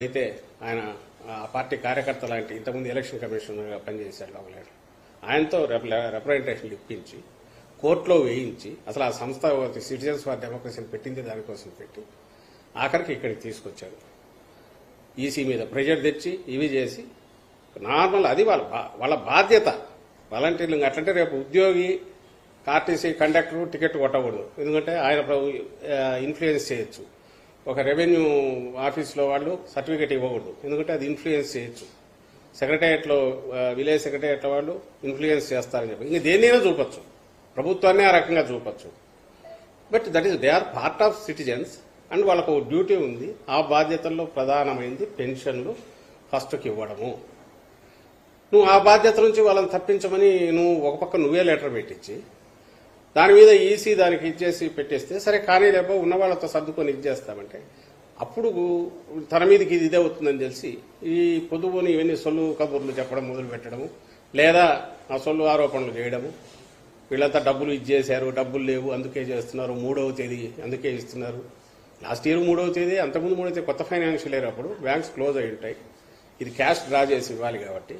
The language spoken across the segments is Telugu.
అయితే ఆయన ఆ పార్టీ కార్యకర్త లాంటి ఇంతకుముందు ఎలక్షన్ కమిషనర్గా పనిచేశాడు లోకలేడు. ఆయనతో రిప్రజెంటేషన్లు ఇప్పించి కోర్టులో వేయించి అసలు ఆ సంస్థ సిటిజన్స్ ఫర్ డెమోక్రసీని పెట్టింది దానికోసం పెట్టి ఆఖరికి ఇక్కడికి తీసుకొచ్చారు. ఈసీ మీద ప్రెజర్ తెచ్చి ఇవి చేసి నార్మల్ అది వాళ్ళ బాధ్యత. వాలంటీర్లు అట్లంటే రేపు ఉద్యోగి ఆర్టీసీ కండక్టర్ టికెట్ కొట్టకూడదు, ఎందుకంటే ఆయన ఇన్ఫ్లుయెన్స్ చేయొచ్చు. ఒక రెవెన్యూ ఆఫీస్లో వాళ్ళు సర్టిఫికేట్ ఇవ్వకూడదు, ఎందుకంటే అది ఇన్ఫ్లుయెన్స్ చేయొచ్చు. సెక్రటేరియట్లో విలేజ్ సెక్రటేరియట్లో వాళ్ళు ఇన్ఫ్లుయెన్స్ చేస్తారని చెప్పి ఇంక దేన్నైనా చూపొచ్చు, ప్రభుత్వాన్ని ఆ రకంగా చూపొచ్చు. But that is they are part of citizens and వాళ్ళకు డ్యూటీ ఉంది. ఆ బాధ్యతల్లో ప్రధానమైంది పెన్షన్లు ఫస్ట్కి ఇవ్వడము. నువ్వు ఆ బాధ్యత నుంచి వాళ్ళని తప్పించమని నువ్వు ఒక పక్క నువ్వే లెటర్ పెట్టించి దాని మీద ఈసీ దానికి ఇచ్చేసి పెట్టేస్తే సరే కానీ లేకపో ఉన్న వాళ్ళతో సర్దుకొని ఇచ్చేస్తామంటే అప్పుడు తన మీదకి ఇది ఇదే అవుతుందని తెలిసి ఈ పొదుపుని ఇవన్నీ సొల్లు కబుర్లు చెప్పడం మొదలు పెట్టడము, లేదా ఆ సొల్లు ఆరోపణలు చేయడము. వీళ్ళంతా డబ్బులు ఇచ్చేశారు, డబ్బులు లేవు అందుకే చేస్తున్నారు, 3వ తేదీ అందుకే ఇస్తున్నారు. లాస్ట్ ఇయర్ 3వ తేదీ, అంతకుముందు 3వ తేదీ కొత్త ఫైనాన్షియల్ ఇయర్ అప్పుడు బ్యాంక్స్ క్లోజ్ అయి ఉంటాయి. ఇది క్యాష్ డ్రా చేసి ఇవ్వాలి కాబట్టి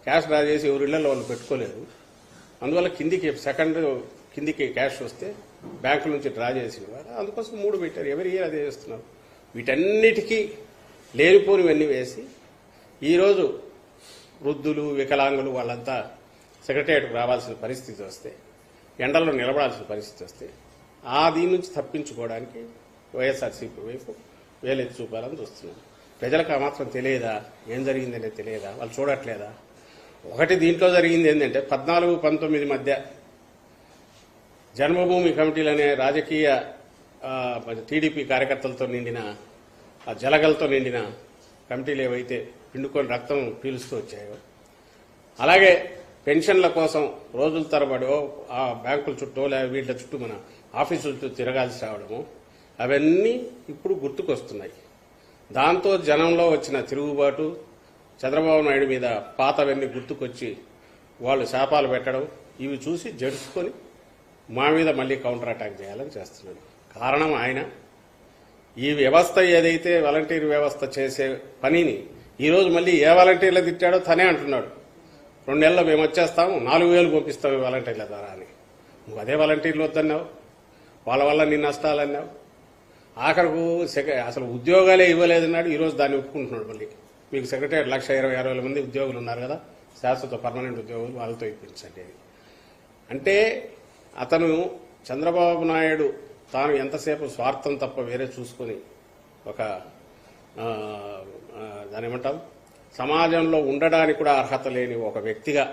క్యాష్ డ్రా చేసి ఎవరి ఇళ్లలో వాళ్ళు పెట్టుకోలేరు. అందువల్ల కిందికి క్యాష్ వస్తే బ్యాంకుల నుంచి డ్రా చేసి ఇవ్వాలి. అందుకోసం 3 పెట్టారు. ఎవరి ఇయర్ అదే చేస్తున్నారు. వీటన్నిటికీ లేనిపోనివన్నీ వేసి ఈరోజు వృద్ధులు వికలాంగులు వాళ్ళంతా సెక్రటేరియట్కు రావాల్సిన పరిస్థితి వస్తే, ఎండల్లో నిలబడాల్సిన పరిస్థితి వస్తే దీని నుంచి తప్పించుకోవడానికి వైఎస్ఆర్సీపీ వైపు వేలెత్తి చూపాలని చూస్తున్నాం. ప్రజలకు ఆ మాత్రం తెలియదా? ఏం జరిగిందనేది తెలియదా? వాళ్ళు చూడట్లేదా? ఒకటి దీంట్లో జరిగింది ఏంటంటే 14-19 మధ్య జన్మభూమి కమిటీలు అనే రాజకీయ టీడీపీ కార్యకర్తలతో నిండిన ఆ జలగలతో నిండిన కమిటీలు ఏవైతే పిండుకొని రక్తం పీలుస్తూ వచ్చాయో, అలాగే పెన్షన్ల కోసం రోజుల తరబడో ఆ బ్యాంకుల చుట్టూ లేదా వీళ్ళ చుట్టూ మన ఆఫీసుల చుట్టూ తిరగాల్సి రావడము, అవన్నీ ఇప్పుడు గుర్తుకొస్తున్నాయి. దాంతో జనంలో వచ్చిన తిరుగుబాటు, చంద్రబాబు నాయుడు మీద పాతవన్నీ గుర్తుకొచ్చి వాళ్ళు శాపాలు పెట్టడం, ఇవి చూసి జడుచుకొని మా మీద మళ్లీ కౌంటర్ అటాక్ చేయాలని చేస్తున్నాడు. కారణం ఆయన ఈ వ్యవస్థ ఏదైతే వాలంటీర్ వ్యవస్థ చేసే పనిని ఈరోజు మళ్లీ ఏ వాలంటీర్లు తిట్టాడో తనే అంటున్నాడు. 2 నెలల్లో మేము వచ్చేస్తాము, 4,000 పంపిస్తాము వాలంటీర్ల ద్వారా అని. నువ్వు అదే వాలంటీర్లు వద్దన్నావు, వాళ్ళ వల్ల నీ నష్టాలన్నావు. ఆఖరకు అసలు ఉద్యోగాలే ఇవ్వలేదన్నాడు. ఈరోజు దాన్ని ఒప్పుకుంటున్నాడు. మళ్ళీ మీకు సెక్రటరీ 1,26,000 మంది ఉద్యోగులు ఉన్నారు కదా, శాశ్వత పర్మనెంట్ ఉద్యోగులు, వాళ్ళతో ఇప్పించండి. అంటే అతను చంద్రబాబు నాయుడు తాను ఎంతసేపు స్వార్థం తప్ప వేరే చూసుకొని ఒక దాని ఏమంటాం సమాజంలో ఉండడానికి కూడా అర్హత లేని ఒక వ్యక్తిగా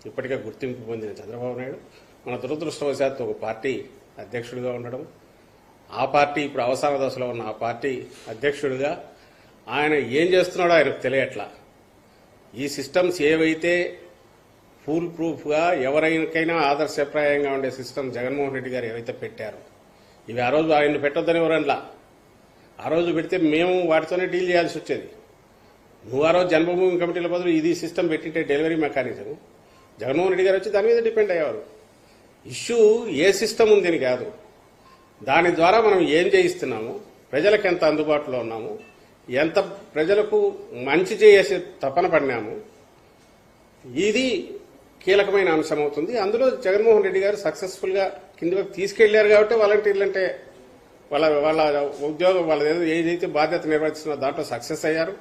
ఇప్పటికే గుర్తింపు పొందిన చంద్రబాబు నాయుడు మన దురదృష్టవశాత్తు ఒక పార్టీ అధ్యక్షుడిగా ఉండడం, ఆ పార్టీ ఇప్పుడు అవసాన దశలో ఉన్న ఆ పార్టీ అధ్యక్షుడిగా ఆయన ఏం చేస్తున్నాడో ఆయనకు తెలియట్లా. ఈ సిస్టమ్స్ ఏవైతే ఫుల్ ప్రూఫ్గా ఎవరికైనా ఆదర్శప్రాయంగా ఉండే సిస్టమ్ జగన్మోహన్ రెడ్డి గారు ఏవైతే పెట్టారో, ఇవి ఆ రోజు ఆయన పెట్టొద్దని ఎవరన్నా, ఆ రోజు పెడితే మేము వాటితోనే డీల్ చేయాల్సి వచ్చేది. నువ్వు ఆ రోజు జన్మభూమి కమిటీల బదులు ఇది సిస్టమ్ పెట్టింటే డెలివరీ మెకానిజం, జగన్మోహన్ రెడ్డి గారు వచ్చి దాని మీద డిపెండ్ అయ్యేవారు. ఇష్యూ ఏ సిస్టమ్ ఉందని కాదు, దాని ద్వారా మనం ఏం చేయిస్తున్నాము, ప్రజలకు ఎంత అందుబాటులో ఉన్నాము, ఎంత ప్రజలకు మంచి చేసే తపన పడినాము, ఇది కీలకమైన అంశం అవుతుంది. అందులో జగన్మోహన్ రెడ్డి గారు సక్సెస్ఫుల్ గా కింద తీసుకెళ్లారు కాబట్టి వాలంటీర్లు అంటే వాళ్ళ ఉద్యోగం వాళ్ళ ఏదైతే బాధ్యత నిర్వహిస్తున్నా దాంట్లో సక్సెస్ అయ్యారు.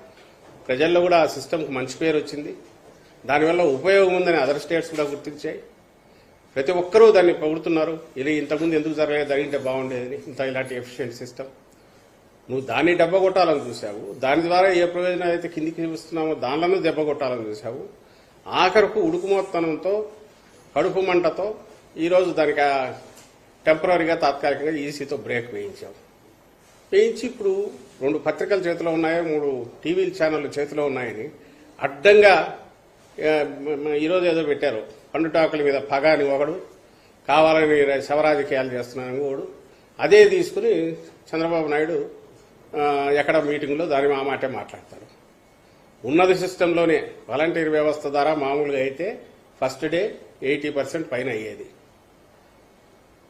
ప్రజల్లో కూడా ఆ సిస్టమ్కి మంచి పేరు వచ్చింది. దానివల్ల ఉపయోగం ఉందని అదర్ స్టేట్స్ కూడా గుర్తించాయి. ప్రతి ఒక్కరూ దాన్ని పొగుడుతున్నారు. ఇది ఇంతకుముందు ఎందుకు జరగలేదు, జరిగితే బాగుండేది ఇలాంటి ఎఫిషియెంట్ సిస్టమ్. నువ్వు దాన్ని దెబ్బ కొట్టాలని చూసావు, దాని ద్వారా ఏ ప్రయోజనం అయితే కిందికి ఇస్తున్నామో దానిలోనూ దెబ్బ కొట్టాలని చూసావు. ఆఖరుకు ఉడుకుమోత్తనంతో కడుపు మంటతో ఈరోజు దానికి టెంపరీగా తాత్కాలికంగా ఈసీతో బ్రేక్ వేయించి ఇప్పుడు 2 పత్రికల చేతిలో ఉన్నాయో 3 టీవీ ఛానళ్ల చేతిలో ఉన్నాయని అడ్డంగా ఈరోజు ఏదో పెట్టారు. పండుటాకుల మీద పగ అని ఒకడు, కావాలని శవరాజకీయాలు చేస్తున్నానని ఒకడు, అదే తీసుకుని చంద్రబాబు నాయుడు ఎక్కడ మీటింగ్లో దాని మా మాటే మాట్లాడతారు. ఉన్నది సిస్టంలోనే వాలంటీర్ వ్యవస్థ ద్వారా మామూలుగా అయితే ఫస్ట్ డే 80% పైన అయ్యేది.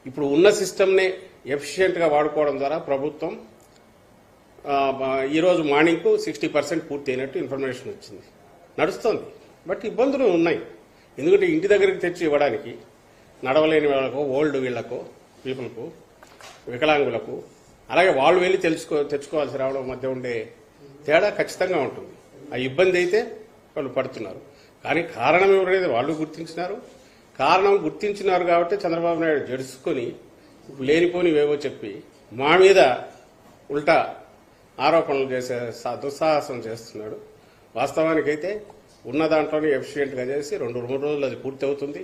ఇప్పుడు ఉన్న సిస్టమ్నే ఎఫిషియెంట్గా వాడుకోవడం ద్వారా ప్రభుత్వం ఈరోజు మార్నింగ్కు 60% పూర్తి అయినట్టు ఇన్ఫర్మేషన్ వచ్చింది. నడుస్తోంది. బట్ ఇబ్బందులు ఉన్నాయి. ఎందుకంటే ఇంటి దగ్గరికి తెచ్చి ఇవ్వడానికి నడవలేని వాళ్ళకు, ఓల్డ్ వీళ్లకు, పీపుల్కు, వికలాంగులకు, అలాగే వాళ్ళు వెళ్ళి తెచ్చుకోవాల్సి రావడం మధ్య ఉండే తేడా ఖచ్చితంగా ఉంటుంది. ఆ ఇబ్బంది అయితే వాళ్ళు పడుతున్నారు. కానీ కారణం ఎవరైతే వాళ్ళు గుర్తించినారు. కారణం గుర్తించినారు కాబట్టి చంద్రబాబు నాయుడు జడుచుకొని లేనిపోనివేవో చెప్పి మా మీద ఉల్టా ఆరోపణలు చేసే దుస్సాహసం చేస్తున్నాడు. వాస్తవానికైతే ఉన్న దాంట్లోనే ఎఫిషియెంట్గా చేసి 2-3 రోజులు అది పూర్తి అవుతుంది.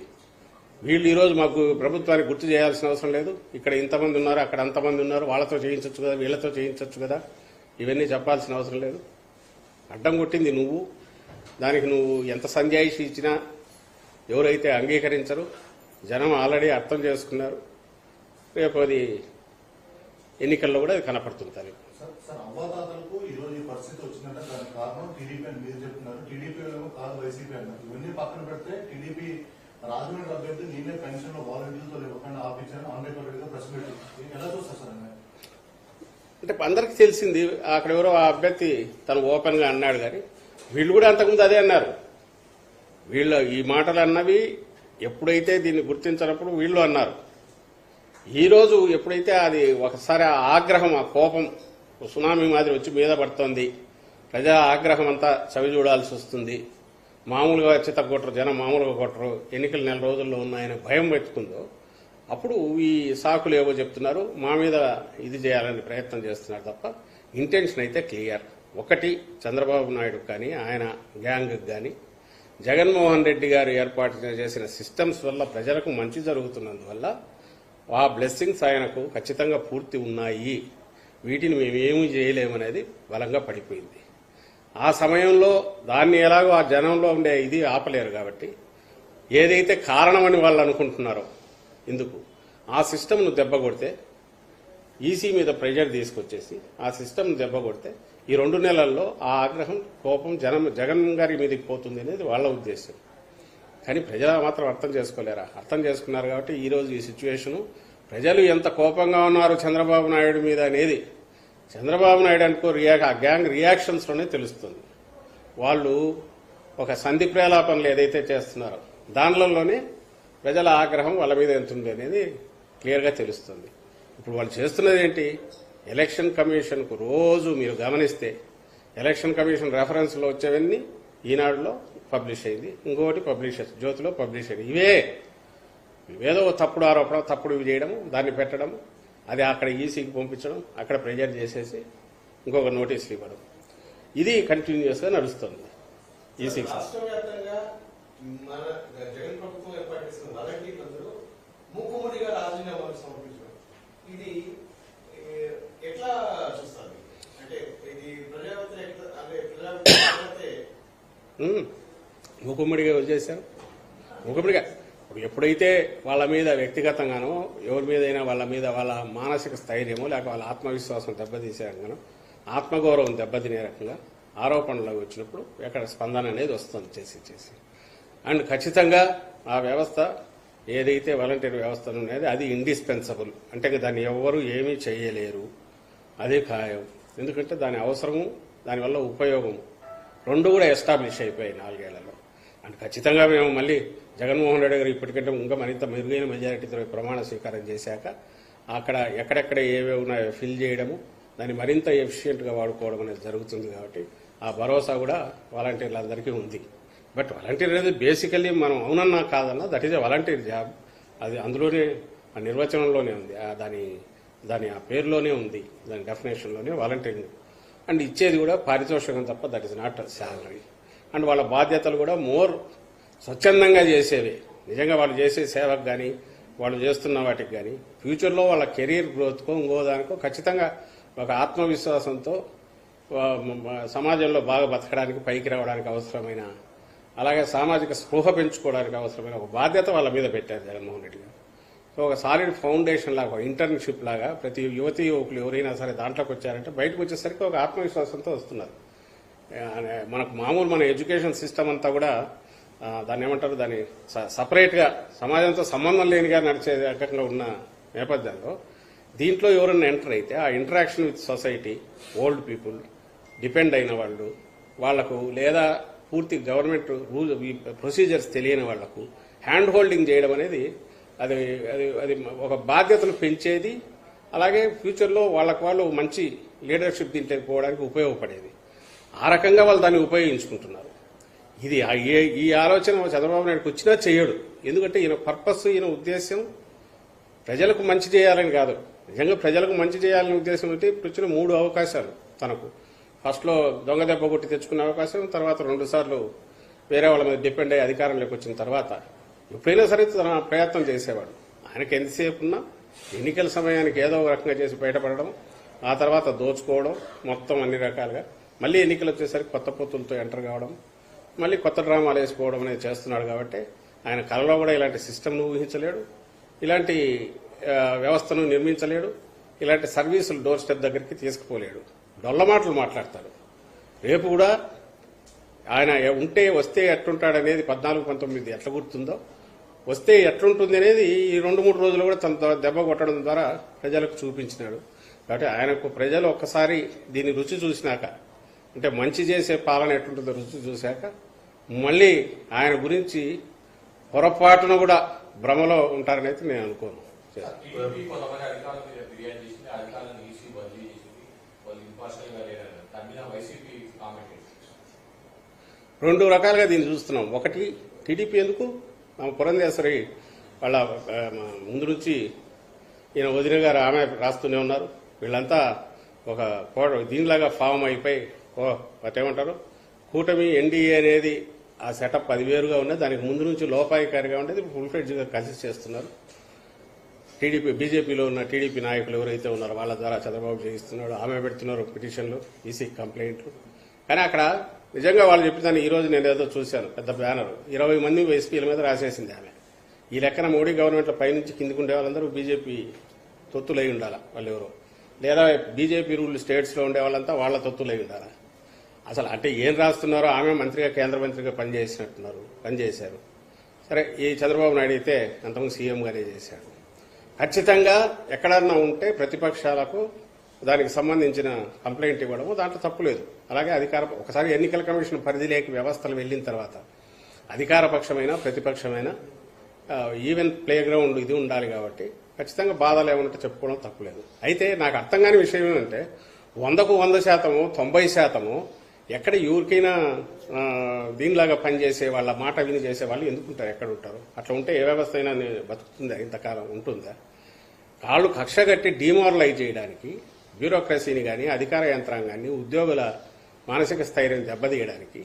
వీళ్ళు ఈరోజు మాకు ప్రభుత్వానికి గుర్తు చేయాల్సిన అవసరం లేదు. ఇక్కడ ఇంతమంది ఉన్నారు, అక్కడ అంతమంది ఉన్నారు, వాళ్ళతో చేయించవచ్చు కదా, వీళ్లతో చేయించవచ్చు కదా, ఇవన్నీ చెప్పాల్సిన అవసరం లేదు. అడ్డం కొట్టింది నువ్వు. దానికి నువ్వు ఎంత సంజాయిషి ఇచ్చినా ఎవరైతే అంగీకరించరు. జనం ఆల్రెడీ అర్థం చేసుకున్నారు. రేపు అది ఎన్నికల్లో కూడా అది కనపడుతుంది. సార్, అవ్వాతాతలకు ఈ రోజు ఈ పరిస్థితి వచ్చిందంటే దానికి కారణం టీడీపీ అని మీరు చెప్తున్నారు. టీడీపీ కాదు వైసీపీ అన్నారు. ఇవన్నీ పక్కన పెడితే టీడీపీ రాజమండ్రి అభ్యర్థి నేనే పెన్షన్ లో వాలంటీర్లతో ఇవ్వకుండా ఆపించాను ఆంధ్రప్రదేశ్ గా ప్రెస్ మీట్ ఎలా చూస్తారు సార్? అంటే అందరికీ తెలిసింది. అక్కడ ఎవరో ఆ అభ్యర్థి తను ఓపెన్ గా అన్నాడు. కానీ వీళ్ళు కూడా అంతకుముందు అదే అన్నారు. వీళ్ళు ఈ మాటలు అన్నవి ఎప్పుడైతే దీన్ని గుర్తించినప్పుడు వీళ్ళు అన్నారు. ఈరోజు ఎప్పుడైతే అది ఒకసారి ఆ ఆగ్రహం, ఆ కోపం సునామీ మాదిరి వచ్చి మీద పడుతోంది, ప్రజా ఆగ్రహం అంతా చవి చూడాల్సి వస్తుంది. మామూలుగా చిత్త కొట్టరు, జనం మామూలుగా కొట్టరు, ఎన్నికలు 4 రోజుల్లో ఉన్నాయని భయం పెట్టుకుందో అప్పుడు ఈ సాకులు ఏవో చెప్తున్నారు, మా మీద ఇది చేయాలని ప్రయత్నం చేస్తున్నారు తప్ప ఇంటెన్షన్ అయితే క్లియర్. ఒకటి, చంద్రబాబు నాయుడు కానీ ఆయన గ్యాంగ్ కానీ జగన్మోహన్ రెడ్డి గారు ఏర్పాటు చేసిన సిస్టమ్స్ వల్ల ప్రజలకు మంచి జరుగుతున్నందువల్ల ఆ బ్లెస్సింగ్స్ ఆయనకు ఖచ్చితంగా పూర్తి ఉన్నాయి. వీటిని మేమేమీ చేయలేమనేది బలంగా పడిపోయింది. ఆ సమయంలో దాన్ని ఎలాగో ఆ జనంలో ఉండే ఇది ఆపలేరు. కాబట్టి ఏదైతే కారణమని వాళ్ళు అనుకుంటున్నారో ఎందుకు ఆ సిస్టమ్ను దెబ్బ కొడితే, ఈసీ మీద ప్రెజర్ తీసుకొచ్చేసి ఆ సిస్టమ్ను దెబ్బ కొడితే ఈ 2 నెలల్లో ఆ ఆగ్రహం, కోపం జగన్ గారి మీదకి పోతుంది అనేది వాళ్ళ ఉద్దేశం. కానీ ప్రజలు మాత్రం అర్థం చేసుకోలేరా? అర్థం చేసుకున్నారు. కాబట్టి ఈరోజు ఈ సిచ్యువేషను ప్రజలు ఎంత కోపంగా ఉన్నారు చంద్రబాబు నాయుడు మీద అనేది చంద్రబాబు నాయుడు అనుకో ఆ గ్యాంగ్ రియాక్షన్స్లోనే తెలుస్తుంది. వాళ్ళు ఒక సంధి ప్రేలాపనలు ఏదైతే చేస్తున్నారో దానిలోనే ప్రజల ఆగ్రహం వాళ్ళ మీద ఎంత ఉంది అనేది క్లియర్గా తెలుస్తుంది. ఇప్పుడు వాళ్ళు చేస్తున్నది ఏంటి? ఎలక్షన్ కమిషన్కు రోజు మీరు గమనిస్తే ఎలక్షన్ కమిషన్ రెఫరెన్స్లో వచ్చేవన్నీ ఈనాడులో పబ్లిష్ అయింది, ఇంకోటి జ్యోతిలో పబ్లిష్ అయింది. ఇవేదో తప్పుడు ఆరోపణ, తప్పుడు ఇవి చేయడం, దాన్ని పెట్టడం, అది అక్కడ ఈసీకి పంపించడం, అక్కడ ప్రెజర్ చేసేసి ఇంకొక నోటీసులు ఇవ్వడం, ఇది కంటిన్యూస్ గా నడుస్తుంది. ఈసీకి మూకుమ్మడిగా వదిలేశారు. మూకుమ్మడిగా ఇప్పుడు ఎప్పుడైతే వాళ్ళ మీద వ్యక్తిగతంగానో ఎవరి మీదైనా వాళ్ళ మీద వాళ్ళ మానసిక స్థైర్యమో లేక వాళ్ళ ఆత్మవిశ్వాసం దెబ్బతీసే రకంగా, ఆత్మగౌరవం దెబ్బతినే రకంగా ఆరోపణలు వచ్చినప్పుడు ఎక్కడ స్పందన అనేది వస్తుంది చేసి అండ్ ఖచ్చితంగా ఆ వ్యవస్థ ఏదైతే వాలంటీర్ వ్యవస్థ ఉన్నది అది ఇండిస్పెన్సబుల్. అంటే దాన్ని ఎవరు ఏమీ చేయలేరు, అదే ఖాయం. ఎందుకంటే దాని అవసరము, దానివల్ల ఉపయోగం రెండు కూడా ఎస్టాబ్లిష్ అయిపోయాయి 4 ఏళ్లలో. అండ్ ఖచ్చితంగా మేము మళ్ళీ జగన్మోహన్ రెడ్డి గారు ఇప్పటికంటే ఇంకా మరింత మెరుగైన మెజారిటీతో ప్రమాణ స్వీకారం చేశాక అక్కడ ఎక్కడెక్కడ ఏవే ఉన్నాయో ఫిల్ చేయడము, దాన్ని మరింత ఎఫిషియెంట్గా వాడుకోవడం అనేది జరుగుతుంది. కాబట్టి ఆ భరోసా కూడా వాలంటీర్లందరికీ ఉంది. బట్ వాలంటీర్ అనేది బేసికల్లీ మనం అవునన్నా కాదన్నా that is a volunteer job. అది అందులోనే ఆ నిర్వచనంలోనే ఉంది, దాని ఆ పేరులోనే ఉంది, దాని డెఫినేషన్లోనే వాలంటీరింగ్. అండ్ ఇచ్చేది కూడా పారితోషికం తప్ప that is not salary. And వాళ్ళ బాధ్యతలు కూడా మోర్ స్వచ్ఛందంగా చేసేవి. నిజంగా వాళ్ళు చేసే సేవకు కానీ వాళ్ళు చేస్తున్న వాటికి కానీ ఫ్యూచర్లో వాళ్ళ కెరీర్ గ్రోత్కో ఇంకో దానికో ఖచ్చితంగా ఒక ఆత్మవిశ్వాసంతో సమాజంలో బాగా బతకడానికి, పైకి రావడానికి అవసరమైన, అలాగే సామాజిక స్పృహ పెంచుకోవడానికి అవసరమైన ఒక బాధ్యత వాళ్ళ మీద పెట్టారు జగన్మోహన్ రెడ్డి గారు. సో ఒక సాలిడ్ ఫౌండేషన్ లాగా, ఒక ఇంటర్న్షిప్ లాగా ప్రతి యువతీ యువకులు ఎవరైనా సరే దాంట్లోకి వచ్చారంటే బయటకు వచ్చేసరికి ఒక ఆత్మవిశ్వాసంతో వస్తున్నారు. మనకు మామూలు మన ఎడ్యుకేషన్ సిస్టమ్ అంతా కూడా దాన్ని ఏమంటారు, దాన్ని సపరేట్గా సమాజంతో సంబంధం లేనిగా నడిచే రకంగా ఉన్న నేపథ్యంలో దీంట్లో ఎవరైనా ఎంటర్ అయితే ఆ interaction with society, old people, depend అయిన వాళ్ళు, వాళ్లకు లేదా పూర్తి గవర్నమెంట్ రూల్ ప్రొసీజర్స్ తెలియని వాళ్లకు హ్యాండ్ హోల్డింగ్ చేయడం అనేది అది అది అది ఒక బాధ్యతను పెంచేది. అలాగే ఫ్యూచర్లో వాళ్ళు మంచి లీడర్షిప్ దీంట్లోకి పోవడానికి ఉపయోగపడేది. ఆ రకంగా వాళ్ళు దాన్ని ఉపయోగించుకుంటున్నారు. ఇది ఈ ఆలోచన చంద్రబాబు నాయుడుకి వచ్చినా చేయడు. ఎందుకంటే ఈయన పర్పస్, ఈయన ఉద్దేశం ప్రజలకు మంచి చేయాలని కాదు. నిజంగా ప్రజలకు మంచి చేయాలనే ఉద్దేశం అయితే వచ్చిన 3 అవకాశాలు తనకు. ఫస్ట్లో దొంగ దెబ్బ కొట్టి తెచ్చుకునే అవకాశం, తర్వాత 2 సార్లు వేరే వాళ్ళ మీద డిపెండ్ అయ్యి అధికారంలోకి వచ్చిన తర్వాత ఎప్పుడైనా సరే తన ప్రయత్నం చేసేవాడు. ఆయనకి ఎంతసేపు ఉన్నా ఎన్నికల సమయానికి ఏదో ఒక రకంగా చేసి బయటపడడం, ఆ తర్వాత దోచుకోవడం, మొత్తం అన్ని రకాలుగా మళ్ళీ ఎన్నికలు వచ్చేసరికి కొత్త పొత్తులతో ఎంటర్ కావడం, మళ్ళీ కొత్త డ్రామాలు వేసుకోవడం అనేది చేస్తున్నాడు. కాబట్టి ఆయన కలలో కూడా ఇలాంటి సిస్టమ్ను ఊహించలేడు, ఇలాంటి వ్యవస్థను నిర్మించలేడు, ఇలాంటి సర్వీసులు డోర్ స్టెప్ దగ్గరికి తీసుకుపోలేడు. డొల్ల మాటలు మాట్లాడతాడు. రేపు కూడా ఆయన వస్తే ఎట్లుంటాడనేది 14-19 ఎట్లా గుర్తుందో, వస్తే ఎట్లుంటుంది అనేది ఈ 2-3 రోజులు కూడా తన దెబ్బ కొట్టడం ద్వారా ప్రజలకు చూపించినాడు. కాబట్టి ఆయనకు ప్రజలు ఒక్కసారి దీని రుచి చూసినాక, అంటే మంచి చేసే పాలన ఎట్లుంటుందో రుచి చూశాక, మళ్ళీ ఆయన గురించి పొరపాటున కూడా భ్రమలో ఉంటారనైతే నేను అనుకోను. టీడీపీ కొంతమంది అధికారుల మీద ఫిర్యాదు చేసింది, అధికారులను ఈసీ బదిలీ చేసింది, వాళ్ళు ఇంపార్షియల్ గా లేరన్నారు. దాని మీద వైసీపీ కామెంట్ చేసింది. 2 రకాలుగా దీన్ని చూస్తున్నాం. ఒకటి, టీడీపీ ఎందుకు పురంధేశ్వరి వాళ్ళ ముందు నుంచి ఈయన వదిన గారు ఆమె రాస్తూనే ఉన్నారు. వీళ్ళంతా ఒక దీనిలాగా ఫామ్ అయిపోయి ఏమంటారు, కూటమి ఎన్డీఏ అనేది ఆ సెటప్ అది వేరుగా ఉన్నది. దానికి ముందు నుంచి లోపాయికారిగా ఉండేది, ఫుల్ ఫ్లెడ్జ్గా కలిసి చేస్తున్నారు. టీడీపీ బీజేపీలో ఉన్న టీడీపీ నాయకులు ఎవరైతే ఉన్నారో వాళ్ళ ద్వారా చంద్రబాబు చేయిస్తున్నాడు. ఆమె పెడుతున్నారు పిటిషన్లు, ఈసీ కంప్లైంట్లు. కానీ అక్కడ నిజంగా వాళ్ళు చెప్పిన ఈ రోజు నేను ఏదో చూశాను, పెద్ద బ్యానర్ 20 మంది ఎస్పీల మీద రాసేసింది ఆమె. ఈ లెక్కన మోడీ గవర్నమెంట్ల పైనుంచి కిందికి ఉండే వాళ్ళందరూ బీజేపీ తొత్తులై ఉండాలా వాళ్ళు ఎవరో, లేదా బీజేపీ రూల్ స్టేట్స్లో ఉండే వాళ్ళంతా వాళ్ళ తొత్తులై ఉండాలా. అసలు అంటే ఏం రాస్తున్నారో, ఆమె మంత్రిగా కేంద్ర మంత్రిగా పనిచేశారు. సరే, ఈ చంద్రబాబు నాయుడు అయితే అంతకుముందు సీఎంగానే చేశాడు. ఖచ్చితంగా ఎక్కడన్నా ఉంటే ప్రతిపక్షాలకు దానికి సంబంధించిన కంప్లైంట్ ఇవ్వడము దాంట్లో తప్పులేదు. అలాగే ఒకసారి ఎన్నికల కమిషన్ పరిధిలోకి వ్యవస్థలు వెళ్లిన తర్వాత అధికారపక్షమైన ప్రతిపక్షమైన ఈవెన్ ప్లే గ్రౌండ్ ఇది ఉండాలి. కాబట్టి ఖచ్చితంగా బాధలు ఏమన్నట్టు చెప్పుకోవడం తప్పులేదు. అయితే నాకు అర్థం కాని విషయం ఏమంటే 100కు 100%, 90% ఎక్కడ ఎవరికైనా దీనిలాగా పనిచేసే వాళ్ళ మాట విని చేసే వాళ్ళు ఎందుకుంటారు, ఎక్కడ ఉంటారు? అట్లా ఉంటే ఏ వ్యవస్థ అయినా బతుకుతుందా, ఇంతకాలం ఉంటుందా? కాళ్ళు కక్ష కట్టి డిమారలైజ్ చేయడానికి, బ్యూరోక్రసీని కానీ అధికార యంత్రాంగాన్ని, ఉద్యోగుల మానసిక స్థైర్యం దెబ్బతీయడానికి,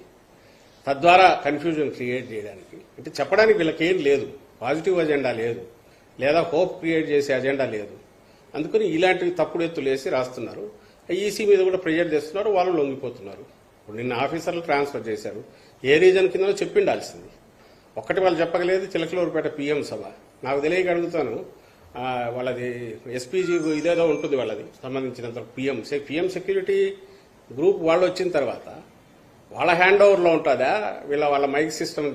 తద్వారా కన్ఫ్యూజన్ క్రియేట్ చేయడానికి, అంటే చెప్పడానికి వీళ్ళకేం లేదు, పాజిటివ్ అజెండా లేదు, లేదా హోప్ క్రియేట్ చేసే అజెండా లేదు. అందుకని ఇలాంటివి తప్పుడు ఎత్తులు వేసి రాస్తున్నారు. ఈసీ మీద కూడా ప్రెజర్ చేస్తున్నారు, వాళ్ళు లొంగిపోతున్నారు. ఇప్పుడు నిన్న ఆఫీసర్లు ట్రాన్స్ఫర్ చేశారు. ఏ రీజన్ కింద చెప్పిండాల్సింది. ఒక్కటి వాళ్ళు చెప్పగలేదు. చిలకలూరుపేట పీఎం సభ నాకు తెలియక అడుగుతాను, వాళ్ళది ఎస్పీజీ ఇదేదో ఉంటుంది వాళ్ళది సంబంధించినంత పిఎం సెక్యూరిటీ గ్రూప్ వాళ్ళు వచ్చిన తర్వాత వాళ్ళ హ్యాండ్ ఓవర్లో ఉంటుందా, వాళ్ళ మైక్ సిస్టమ్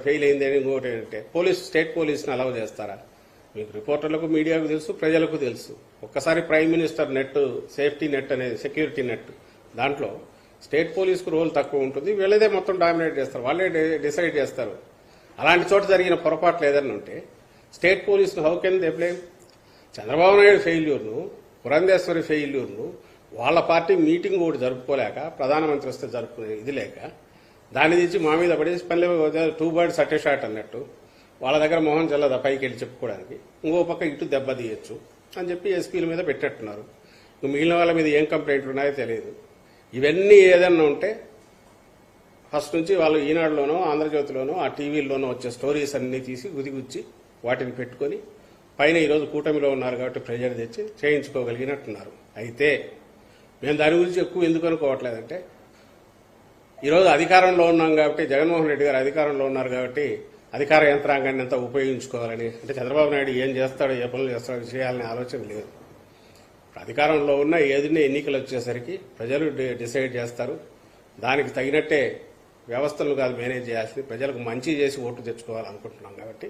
ఫెయిల్ అయింది అని ఇంకోటి అంటే స్టేట్ పోలీస్ని అలౌ చేస్తారా? మీకు రిపోర్టర్లకు, మీడియాకు తెలుసు, ప్రజలకు తెలుసు. ఒక్కసారి prime minister net, safety net అనేది సెక్యూరిటీ నెట్, దాంట్లో స్టేట్ పోలీసుకు రోల్ తక్కువ ఉంటుంది. వీళ్ళదే మొత్తం డామినేట్ చేస్తారు, వాళ్ళే డిసైడ్ చేస్తారు. అలాంటి చోట జరిగిన పొరపాట్లు ఏదైనా ఉంటే స్టేట్ పోలీసును how can they blame? Chandrababu Naidu ఫెయిల్యూర్ను, పురంధేశ్వరి ఫెయిల్యూర్ను, వాళ్ళ పార్టీ మీటింగ్ ఒకటి జరుపుకోలేక, ప్రధానమంత్రి వస్తే జరుపుకునే ఇది లేక, దాన్ని తెచ్చి మా మీద పడేసి పల్లె 2 birds అట్టే షాట్ అన్నట్టు వాళ్ళ దగ్గర మొహం చల్లదా పైకి వెళ్ళి చెప్పుకోవడానికి, ఇంకో పక్క ఇటు దెబ్బ తీయచ్చు అని చెప్పి ఎస్పీల మీద పెట్టేట్టున్నారు. మిగిలిన వాళ్ళ మీద ఏం కంప్లైంట్లు ఉన్నాయో తెలియదు. ఇవన్నీ ఏదన్నా ఉంటే ఫస్ట్ నుంచి వాళ్ళు ఈనాడులోనో, ఆంధ్రజ్యోతిలోనో, ఆ టీవీల్లోనో వచ్చే స్టోరీస్ అన్ని తీసి గుదిగుచ్చి వాటిని పెట్టుకొని పైన ఈరోజు కూటమిలో ఉన్నారు కాబట్టి ప్రెజర్ తెచ్చి చేయించుకోగలిగినట్టున్నారు. అయితే మేము దాని గురించి ఎక్కువ ఎందుకు అనుకోవట్లేదంటే, ఈరోజు అధికారంలో ఉన్నాం కాబట్టి, జగన్మోహన్ రెడ్డి గారు అధికారంలో ఉన్నారు కాబట్టి అధికార యంత్రాంగాన్ని అంతా ఉపయోగించుకోవాలని, అంటే చంద్రబాబు నాయుడు ఏం చేస్తాడో, ఏ పనులు చేస్తాడో చేయాలనే ఆలోచన లేదు. అధికారంలో ఉన్న ఏదైనా ఎన్నికలు వచ్చేసరికి ప్రజలు డిసైడ్ చేస్తారు. దానికి తగినట్టే వ్యవస్థలను కాదు మేనేజ్ చేయాల్సింది, ప్రజలకు మంచి చేసి ఓటు తెచ్చుకోవాలనుకుంటున్నాం. కాబట్టి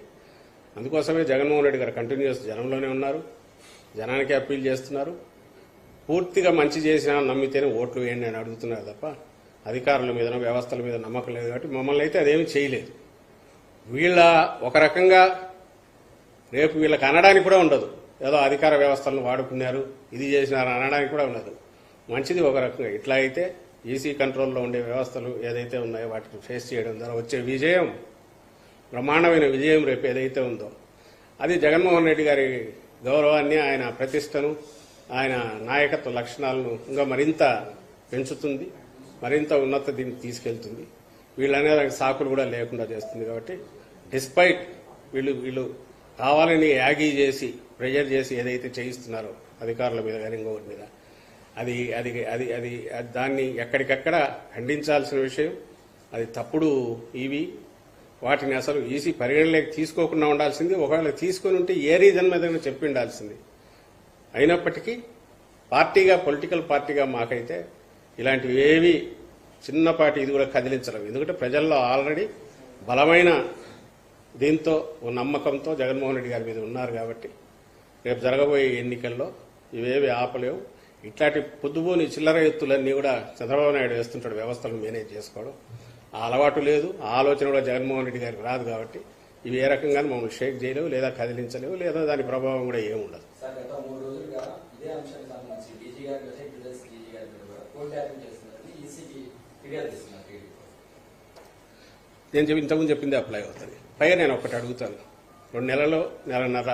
అందుకోసమే జగన్మోహన్ రెడ్డి గారు కంటిన్యూస్ జనంలోనే ఉన్నారు. జనానికి అప్పీల్ చేస్తున్నారు. పూర్తిగా మంచి చేసినా నమ్మితేనే ఓట్లు వేయండి అని అడుగుతున్నారు తప్ప అధికారుల మీద వ్యవస్థల మీద నమ్మకం లేదు. కాబట్టి మమ్మల్ని అయితే అదేమీ చేయలేదు. వీళ్ళ ఒక రకంగా రేపు వీళ్ళకి అనడానికి కూడా ఉండదు. ఏదో అధికార వ్యవస్థలను వాడుకున్నారు, ఇది చేసినారు అనడానికి కూడా ఉండదు. మంచిది ఒక రకంగా. ఇట్లా అయితే ఈసీ కంట్రోల్లో ఉండే వ్యవస్థలు ఏదైతే ఉన్నాయో వాటిని ఫేస్ చేయడం ద్వారా వచ్చే విజయం, బ్రహ్మాండమైన విజయం రేపు ఏదైతే ఉందో అది జగన్మోహన్ రెడ్డి గారి గౌరవాన్ని, ఆయన ప్రతిష్టను, ఆయన నాయకత్వ లక్షణాలను ఇంకా మరింత పెంచుతుంది, మరింత ఉన్నత దీనికి తీసుకెళ్తుంది. వీళ్ళనే దానికి సాకులు కూడా లేకుండా చేస్తుంది. కాబట్టి డిస్పైట్ వీళ్ళు కావాలని యాగీ చేసి ప్రెజర్ చేసి ఏదైతే చేయిస్తున్నారో అధికారుల మీద కానీ ఇంకొకటి మీద అది అది అది అది దాన్ని ఎక్కడికక్కడ ఖండించాల్సిన విషయం. అది తప్పుడు ఇవి. వాటిని అసలు ఈసీ పరిగణలోకి తీసుకోకుండా ఉండాల్సింది. ఒకవేళ తీసుకుని ఉంటే ఏ రీజన్ మీద చెప్పి ఉండాల్సింది. అయినప్పటికీ పార్టీగా, పొలిటికల్ పార్టీగా మాకైతే ఇలాంటివి ఏవి చిన్నపాటి ఇది కూడా కదిలించడం. ఎందుకంటే ప్రజల్లో ఆల్రెడీ బలమైన దీంతో ఓ నమ్మకంతో జగన్మోహన్ రెడ్డి గారి మీద ఉన్నారు. కాబట్టి రేపు జరగబోయే ఎన్నికల్లో ఇవేవి ఆపలేవు. ఇట్లాంటి పొద్దుబోని చిల్లర ఎత్తులన్నీ కూడా చంద్రబాబు నాయుడు వేస్తుంటాడు, వ్యవస్థలను మేనేజ్ చేసుకోవడం. ఆ అలవాటు లేదు, ఆ ఆలోచన కూడా జగన్మోహన్ రెడ్డి గారికి రాదు. కాబట్టి ఇవి ఏ రకంగా మమ్మల్ని షేక్ చేయలేవు, లేదా కదిలించలేవు, లేదా దాని ప్రభావం కూడా ఏముండదు. నేను ఇంతకుముందు చెప్పింది అప్లై అవుతుంది. పైగా నేను ఒకటి అడుగుతాను. 2 నెలల్లో నెలన్నర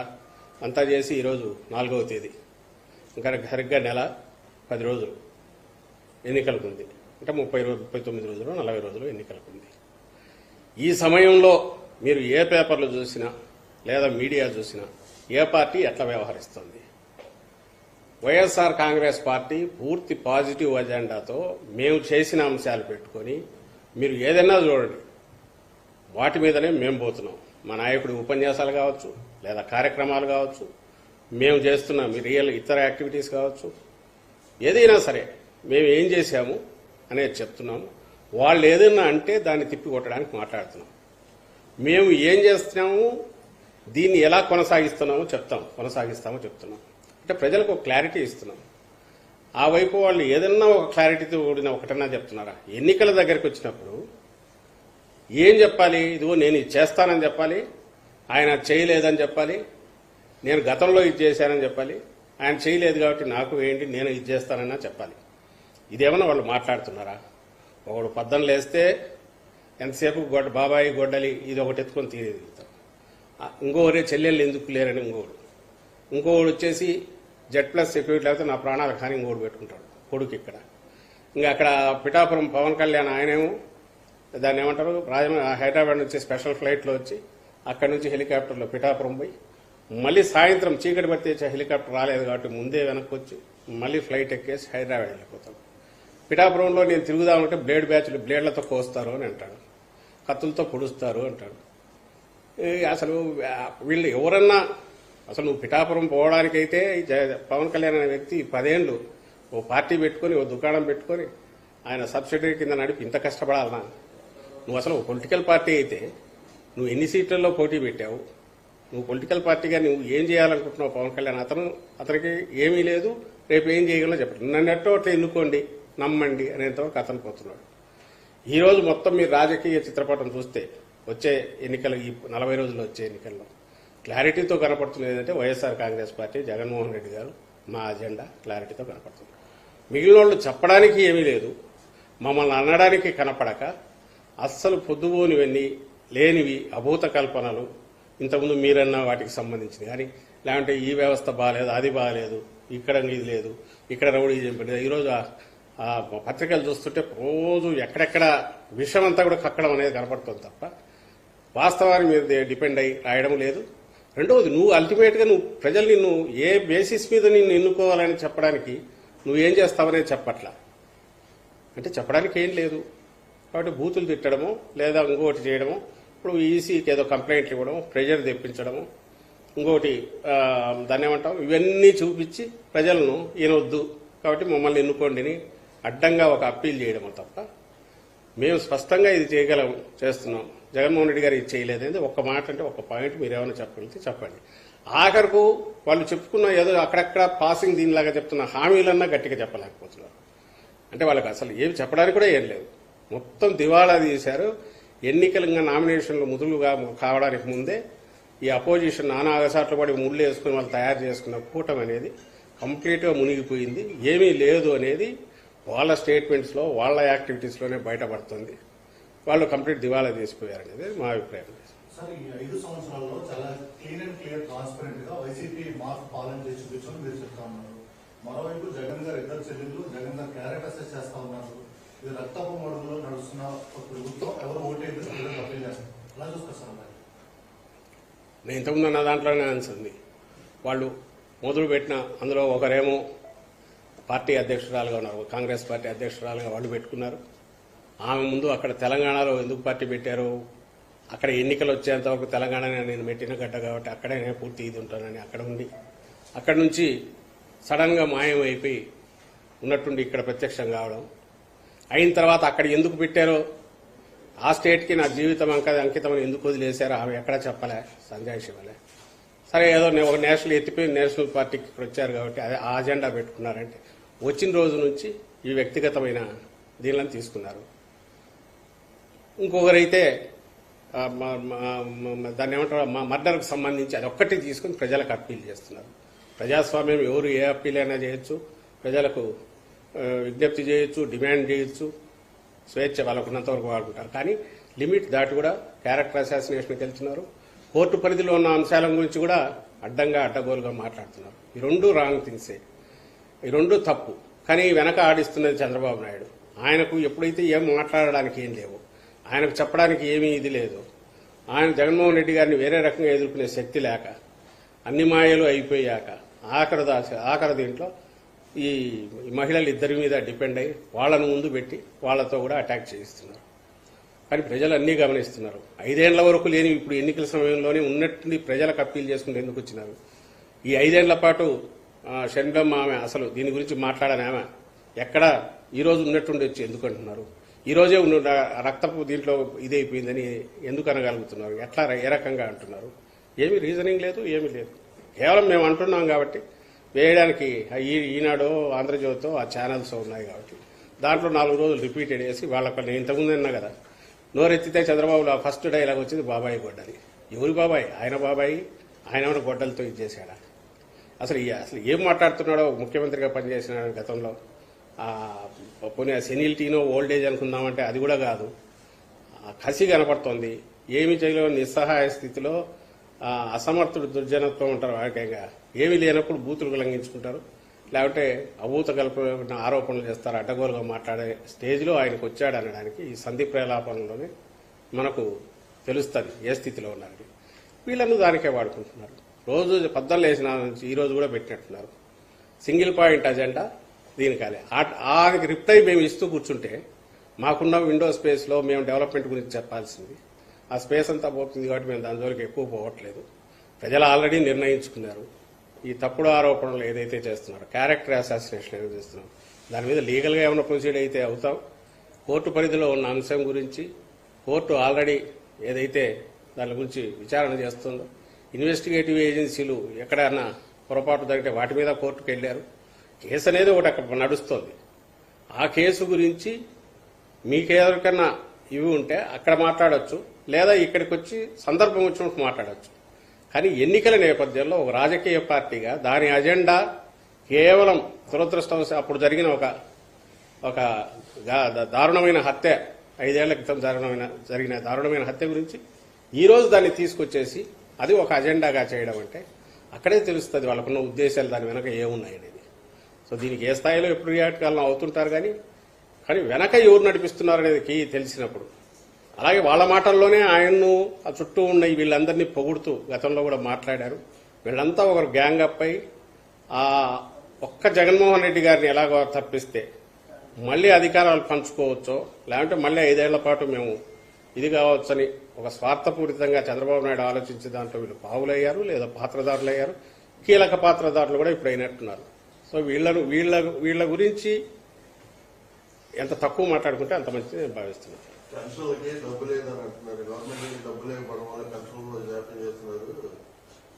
అంతా చేసి ఈరోజు 4వ తేదీ, ఇంకా సరిగ్గా నెల 10 రోజులు ఎన్నికలకు ఉంది. అంటే 39 రోజులు 40 రోజులు ఎన్నికలకు ఉంది. ఈ సమయంలో మీరు ఏ పేపర్లు చూసినా లేదా మీడియా చూసినా ఏ పార్టీ ఎట్లా వ్యవహరిస్తుంది? వైఎస్ఆర్ కాంగ్రెస్ పార్టీ పూర్తి పాజిటివ్ అజెండాతో మేము చేసిన అంశాలు పెట్టుకొని మీరు ఏదైనా చూడండి, వాటి మీదనే మేము పోతున్నాం. మా నాయకుడి ఉపన్యాసాలు కావచ్చు, లేదా కార్యక్రమాలు కావచ్చు, మేము చేస్తున్న రియల్ ఇతర యాక్టివిటీస్ కావచ్చు, ఏదైనా సరే మేము ఏం చేశాము అనేది చెప్తున్నాము. వాళ్ళు ఏదైనా అంటే దాన్ని తిప్పికొట్టడానికి మాట్లాడుతున్నాం. మేము ఏం చేస్తున్నాము, దీన్ని ఎలా కొనసాగిస్తున్నామో కొనసాగిస్తామో చెప్తున్నాం. అంటే ప్రజలకు ఒక క్లారిటీ ఇస్తున్నాం. ఆ వైపు వాళ్ళు ఏదన్నా ఒక క్లారిటీతో కూడిన ఒకటన్నా చెప్తున్నారా? ఎన్నికల దగ్గరికి వచ్చినప్పుడు ఏం చెప్పాలి? ఇదిగో నేను ఇది చేస్తానని చెప్పాలి, ఆయన చేయలేదని చెప్పాలి, నేను గతంలో ఇది చేశానని చెప్పాలి, ఆయన చేయలేదు కాబట్టి నాకు ఏంటి, నేను ఇది చేస్తానన్నా చెప్పాలి. ఇదేమన్నా వాళ్ళు మాట్లాడుతున్నారా? ఒకడు పద్దం లేస్తే ఎంతసేపు బాబాయి గొడ్డలి ఇది ఒకటి ఎత్తుకొని తీరేదిగుతాం. ఇంకోరే చెల్లెళ్ళు ఎందుకు లేరని ఇంకోడు వచ్చేసి Z+ సెక్యూరిటీ లేకపోతే నా ప్రాణాలు కానీ ఇంకోడు పెట్టుకుంటాడు కొడుకు. ఇక్కడ ఇంకా అక్కడ పిఠాపురం పవన్ కళ్యాణ్ ఆయనేమో దాన్ని ఏమంటారు, హైదరాబాద్ నుంచి స్పెషల్ ఫ్లైట్లో వచ్చి అక్కడి నుంచి హెలికాప్టర్లో పిఠాపురం పోయి మళ్ళీ సాయంత్రం చీకటి పడితే హెలికాప్టర్ రాలేదు కాబట్టి ముందే వెనక్కి వచ్చి మళ్ళీ ఫ్లైట్ ఎక్కేసి హైదరాబాద్ వెళ్ళిపోతాం. పిఠాపురంలో నేను తిరుగుదామంటే బ్లేడ్లతో కోస్తారు అని అంటాడు, కత్తులతో పొడుస్తారు అంటాడు. అసలు వీళ్ళు ఎవరన్నా అసలు నువ్వు పిఠాపురం పోవడానికైతే పవన్ కళ్యాణ్ అనే వ్యక్తి 10 ఏళ్ళు ఓ పార్టీ పెట్టుకొని ఓ దుకాణం పెట్టుకొని ఆయన సబ్సిడీ కింద నడిపి ఇంత కష్టపడాలనా? నువ్వు అసలు పొలిటికల్ పార్టీ అయితే నువ్వు ఎన్ని సీట్లలో పోటీ పెట్టావు? నువ్వు పొలిటికల్ పార్టీగా నువ్వు ఏం చేయాలనుకుంటున్నావు? పవన్ కళ్యాణ్ అతనికి ఏమీ లేదు, రేపు ఏం చేయగలనో చెప్పండి, నన్నట్టు అట్లా ఎన్నుకోండి, నమ్మండి అనేంతవరకు అతను పోతున్నాడు. ఈరోజు మొత్తం మీరు రాజకీయ చిత్రపటం చూస్తే వచ్చే ఎన్నికలు, ఈ 40 రోజుల్లో వచ్చే ఎన్నికల్లో క్లారిటీతో కనపడుతుంది ఏంటంటే వైఎస్ఆర్ కాంగ్రెస్ పార్టీ, జగన్మోహన్ రెడ్డి గారు మా అజెండా క్లారిటీతో కనపడుతుంది. మిగిలిన వాళ్ళు చెప్పడానికి ఏమీ లేదు, మమ్మల్ని అనడానికి కనపడక అస్సలు పొద్దుబోనివన్నీ లేనివి అభూత కల్పనలు ఇంతకుముందు మీరన్న వాటికి సంబంధించింది కానీ, లేదంటే ఈ వ్యవస్థ బాగాలేదు, అది బాగాలేదు, ఇక్కడ ఇది లేదు, ఇక్కడ రౌడీ చెప్పండి. ఈరోజు ఆ పత్రికలు చూస్తుంటే రోజు ఎక్కడెక్కడ విషయం అంతా కూడా కక్కడం అనేది కనపడుతుంది తప్ప వాస్తవాన్ని మీద డిపెండ్ అయ్యి రాయడం లేదు. రెండవది, నువ్వు అల్టిమేట్గా ప్రజలు నిన్ను ఏ బేసిస్ మీద నిన్ను ఎన్నుకోవాలని చెప్పడానికి నువ్వేం చేస్తావనేది చెప్పట్లా. అంటే చెప్పడానికి ఏం లేదు. కాబట్టి బూతులు తిట్టడము లేదా ఇంకోటి చేయడము, ఇప్పుడు ఈసీకి ఏదో కంప్లైంట్లు ఇవ్వడం, ప్రెజర్ తెప్పించడము, ఇంకోటి దాన్ని ఏమంటాం, ఇవన్నీ చూపించి ప్రజలను ఈయనొద్దు కాబట్టి మమ్మల్ని ఎన్నుకోండిని అడ్డంగా ఒక అప్పీల్ చేయడము తప్ప మేము స్పష్టంగా ఇది చేస్తున్నాం. జగన్మోహన్ రెడ్డి గారు ఇది చేయలేదంటే ఒక్క మాట అంటే ఒక పాయింట్ మీరు ఏమైనా చెప్పగలిగితే చెప్పండి. ఆఖరకు వాళ్ళు చెప్పుకున్న ఏదో అక్కడక్కడ పాసింగ్ దీనిలాగా చెప్తున్న హామీలన్నా గట్టిగా చెప్పలేకపోతున్నారు. అంటే వాళ్ళకి అసలు ఏమి చెప్పడానికి కూడా ఏం లేదు. మొత్తం దివాళా తీశారు. ఎన్నికలుగా నామినేషన్లు ముదులుగా కావడానికి ముందే ఈ అపోజిషన్ నానా అగసాట్లు పడి ముళ్ళు వేసుకుని వాళ్ళు తయారు చేసుకున్న కూటమి అనేది కంప్లీట్గా మునిగిపోయింది. ఏమీ లేదు అనేది వాళ్ళ స్టేట్మెంట్స్లో వాళ్ళ యాక్టివిటీస్లోనే బయటపడుతుంది. వాళ్ళు కంప్లీట్ దివాళా తీసిపోయారనేది మా అభిప్రాయం. సార్, ఈ 5 సంవత్సరాల్లో చాలా క్లీన్ అండ్ క్లియర్ ట్రాన్స్పరెంట్ గా వైసీపీ మార్పు పాలన చేసి చూపించడం మీరు చెప్తా ఉన్నారు. మరోవైపు జగన్ గారు ఇద్దరు చెల్లెళ్ళు జగన్ గారు క్యారెక్టర్ అసెస్ చేస్తా ఉన్నారు. ఇది రక్తపు మడుగులో నడుస్తున్న ఒక ప్రభుత్వం ఎవరు ఓటేది అప్పీల్ చేస్తారు. ఎలా చూస్తారు సార్? నేను ఇంతకుముందు నా దాంట్లోనే అనిసింది. వాళ్ళు మొదలు పెట్టిన అందులో ఒకరేమో పార్టీ అధ్యక్షురాలుగా ఉన్నారు, కాంగ్రెస్ పార్టీ అధ్యక్షురాలుగా వాళ్ళు పెట్టుకున్నారు. ఆమె ముందు అక్కడ తెలంగాణలో ఎందుకు పార్టీ పెట్టారు, అక్కడ ఎన్నికలు వచ్చేంత వరకు తెలంగాణ నేను పెట్టిన గడ్డ కాబట్టి అక్కడే నేను పూర్తి ఇది ఉంటానని అక్కడ ఉండి అక్కడి నుంచి సడన్గా మాయమైపోయి ఉన్నట్టుండి ఇక్కడ ప్రత్యక్షం కావడం అయిన తర్వాత అక్కడ ఎందుకు పెట్టారో ఆ స్టేట్కి నా జీవితం అంకితమని ఎందుకు వదిలేశారో ఆమె ఎక్కడా చెప్పలే, సంజయ్ శివలే. సరే ఏదో ఒక నేషనల్ ఎత్తిపోయి నేషనల్ పార్టీకి ఇక్కడ వచ్చారు కాబట్టి అదే ఆ అజెండా పెట్టుకున్నారంటే వచ్చిన రోజు నుంచి ఈ వ్యక్తిగతమైన దీనిలను తీసుకున్నారు. ఇంకొకరైతే దాన్ని ఏమంటారు మర్డర్కు సంబంధించి అది ఒక్కటి తీసుకుని ప్రజలకు అప్పీల్ చేస్తున్నారు. ప్రజాస్వామ్యం ఎవరు ఏ అప్పీల్ అయినా చేయొచ్చు, ప్రజలకు విజ్ఞప్తి చేయొచ్చు, డిమాండ్ చేయొచ్చు, స్వేచ్ఛ వాళ్ళకున్నంత వరకు వాడుకుంటారు. కానీ లిమిట్ దాటి కూడా క్యారెక్టర్ అసాసినేషన్కి వెళ్తున్నారు. కోర్టు పరిధిలో ఉన్న అంశాల గురించి కూడా అడ్డగోలుగా మాట్లాడుతున్నారు. ఈ రెండు రాంగ్ థింగ్సే, ఈ రెండు తప్పు. కానీ వెనక ఆడిస్తున్నది చంద్రబాబు నాయుడు. ఆయనకు ఎప్పుడైతే ఏం మాట్లాడడానికి ఏం లేవు, ఆయనకు చెప్పడానికి ఏమీ ఇది లేదు, ఆయన జగన్మోహన్ రెడ్డి గారిని వేరే రకంగా ఎదుర్కొనే శక్తి లేక అన్ని మాయలు అయిపోయాక ఆఖరి దీంట్లో ఈ మహిళలు ఇద్దరి మీద డిపెండ్ అయ్యి వాళ్ళను ముందు పెట్టి వాళ్ళతో కూడా అటాక్ చేయిస్తున్నారు. కానీ ప్రజలు అన్నీ గమనిస్తున్నారు. 5 ఏళ్ల వరకు లేని ఇప్పుడు ఎన్నికల సమయంలోనే ఉన్నట్టు ప్రజలకు అప్పీల్ చేసుకుంటూ ఎందుకు వచ్చినారు? ఈ 5 ఏళ్ల పాటు షణ్బమ్మ ఆమె అసలు దీని గురించి మాట్లాడని ఆమె ఎక్కడ ఈరోజు ఉన్నట్టుండి వచ్చి ఎందుకు అంటున్నారు? ఈరోజే రక్తపు దీంట్లో ఇదైపోయిందని ఎందుకు అనగలుగుతున్నారు? ఎట్లా ఏ రకంగా అంటున్నారు? ఏమీ రీజనింగ్ లేదు, ఏమీ లేదు. కేవలం మేము అంటున్నాం కాబట్టి వేయడానికి ఈనాడో ఆంధ్రజ్యోతో ఆ ఛానల్స్ ఉన్నాయి కాబట్టి దాంట్లో 4 రోజులు రిపీటెడ్ చేసి వాళ్ళకు నేను ఇంతకుముందు అన్నా కదా, నోరెత్తితే చంద్రబాబులో ఫస్ట్ డైలాగ్ వచ్చింది బాబాయి గొడ్డలి. ఎవరి బాబాయి? ఆయన బాబాయి. ఆయన ఏమైనా గొడ్డలతో ఇచ్చేసాడా? అసలు ఏం మాట్లాడుతున్నాడో ముఖ్యమంత్రిగా పనిచేసిన గతంలో పోనీ సెనిలిటీనో ఓల్డేజ్ అనుకుందామంటే అది కూడా కాదు. కసి కనపడుతోంది. ఏమి చేయలేని నిస్సహాయ స్థితిలో అసమర్థుడు దుర్జనత్వం ఉంటారు. వాడికంగా ఏమీ లేనప్పుడు బూతులు లంఘించుకుంటారు, లేకపోతే అభూత కల్పన ఆరోపణలు చేస్తారు, అడ్డగోలుగా మాట్లాడే స్టేజ్లో ఆయనకు వచ్చాడు అనడానికి ఈ సంధి ప్రలాపనలోనే మనకు తెలుస్తుంది ఏ స్థితిలో ఉన్నారని. వీళ్ళను దానికే వాడుకుంటున్నారు. రోజు పద్దలు వేసిన నుంచి ఈ రోజు కూడా పెట్టినట్టున్నారు. సింగిల్ పాయింట్ అజెండా దీనికాలే. ఆనికి రిప్లై మేము ఇస్తూ కూర్చుంటే మాకున్న విండో స్పేస్లో మేము డెవలప్మెంట్ గురించి చెప్పాల్సింది. ఆ స్పేస్ అంతా పోతుంది కాబట్టి మేము దాని జోలికి ఎక్కువ పోవట్లేదు. ప్రజలు ఆల్రెడీ నిర్ణయించుకున్నారు. ఈ తప్పుడు ఆరోపణలు ఏదైతే చేస్తున్నారో, క్యారెక్టర్ అసాసినేషన్ ఏదైతే చేస్తున్నారో దాని మీద లీగల్గా ఏమైనా ప్రొసీడ్ అయితే అవుతాం. కోర్టు పరిధిలో ఉన్న అంశం గురించి కోర్టు ఆల్రెడీ ఏదైతే దాని గురించి విచారణ చేస్తుందో, ఇన్వెస్టిగేటివ్ ఏజెన్సీలు ఎక్కడైనా పొరపాటు జరిగితే వాటి మీద కోర్టుకు వెళ్లారు. కేసు అనేది ఒకటి అక్కడ నడుస్తోంది. ఆ కేసు గురించి మీకెవరికన్నా ఇవి ఉంటే అక్కడ మాట్లాడొచ్చు, లేదా ఇక్కడికి వచ్చి సందర్భం వచ్చినప్పుడు మాట్లాడొచ్చు. కానీ ఎన్నికల నేపథ్యంలో ఒక రాజకీయ పార్టీగా దాని అజెండా కేవలం దురదృష్టవశాత్తు అప్పుడు జరిగిన ఒక దారుణమైన హత్య, 5 ఏళ్ల క్రితం జరిగిన దారుణమైన హత్య గురించి ఈరోజు దాన్ని తీసుకొచ్చేసి అది ఒక అజెండాగా చేయడం అంటే అక్కడే తెలుస్తుంది వాళ్ళకున్న ఉద్దేశాలు దాని వెనక ఏమున్నాయనేది. సో దీనికి ఏ స్థాయిలో ఎప్పుడు రియాక్ట్ కాలం అవుతుంటారు. కానీ వెనక ఎవరు నడిపిస్తున్నారనేది తెలిసినప్పుడు, అలాగే వాళ్ళ మాటల్లోనే ఆయన్ను ఆ చుట్టూ ఉన్న వీళ్ళందరినీ పొగుడుతూ గతంలో కూడా మాట్లాడారు. వీళ్ళంతా ఒకరు గ్యాంగ్ అప్ అయి ఆ ఒక్క జగన్మోహన్ రెడ్డి గారిని ఎలాగో తప్పిస్తే మళ్లీ అధికారాలు పంచుకోవచ్చో, లేదంటే మళ్లీ 5 ఏళ్ల పాటు మేము ఇది కావచ్చని ఒక స్వార్థపూరితంగా చంద్రబాబు నాయుడు ఆలోచించే దాంట్లో వీళ్ళు పావులయ్యారు, లేదా పాత్రదారులయ్యారు. కీలక పాత్రదారులు కూడా ఇప్పుడు అయినట్టున్నారు. సో వీళ్ళ గురించి ఎంత తక్కువ మాట్లాడుకుంటే అంత మంచిది నేను భావిస్తున్నాను. పెన్షన్లకి డబ్బు లేదని అంటున్నారు. గవర్నమెంట్ డబ్బు లేకపోవడం వల్ల పెన్షన్లు జాప్యం చేస్తున్నారు.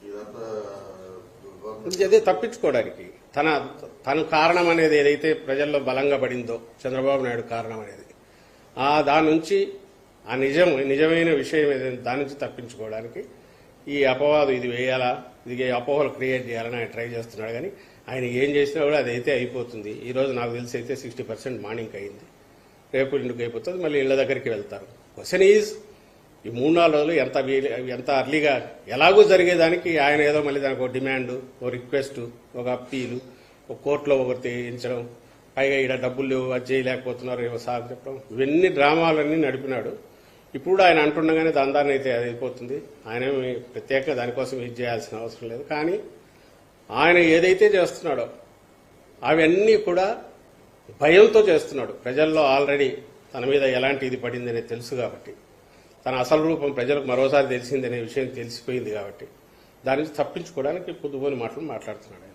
ఇదంతా అదే తప్పించుకోవడానికి తన కారణం అనేది ఏదైతే ప్రజల్లో బలంగా పడిందో చంద్రబాబు నాయుడు కారణం అనేది దాని నుంచి ఆ నిజమైన విషయం ఏదైతే దాని నుంచి తప్పించుకోవడానికి ఈ అపవాదు ఇది వేయాలా, ఇది అపోహలు క్రియేట్ చేయాలని ఆయన ట్రై చేస్తున్నాడు. కానీ ఆయన ఏం చేసినా కూడా అదైతే అయిపోతుంది. ఈ రోజు నాకు తెలిసి అయితే 60% మార్నింగ్ అయింది, రేపు ఇంటికి అయిపోతుంది, మళ్ళీ ఇళ్ల దగ్గరికి వెళ్తారు. క్వశ్చన్ ఈజ్ ఈ 3-4 రోజులు ఎంత అర్లీగా ఎలాగూ జరిగేదానికి ఆయన ఏదో మళ్ళీ దానికి ఒక డిమాండ్, ఒక రిక్వెస్ట్, ఒక అప్పీలు, ఒక కోర్టులో ఒకటి తెయించడం, పైగా ఈడ డబ్బులు లేవు, అది చేయలేకపోతున్నారు, ఏమో సాగు చెప్పడం, ఇవన్నీ డ్రామాలన్నీ నడిపినాడు. ఇప్పుడు ఆయన అంటుండగానే దాని అయితే అది అయిపోతుంది. ఆయన ప్రత్యేకంగా దానికోసం ఇది చేయాల్సిన అవసరం లేదు. కానీ ఆయన ఏదైతే చేస్తున్నాడో అవన్నీ కూడా భయంతో చేస్తున్నాడు. ప్రజల్లో ఆల్రెడీ తన మీద ఎలాంటి ఇది పడింది అనేది తెలుసు కాబట్టి, తన అసలు రూపం ప్రజలకు మరోసారి తెలిసిందనే విషయం తెలిసిపోయింది కాబట్టి దాని నుంచి తప్పించుకోవడానికి పొద్దుపోని మాటలు మాట్లాడుతున్నాడు.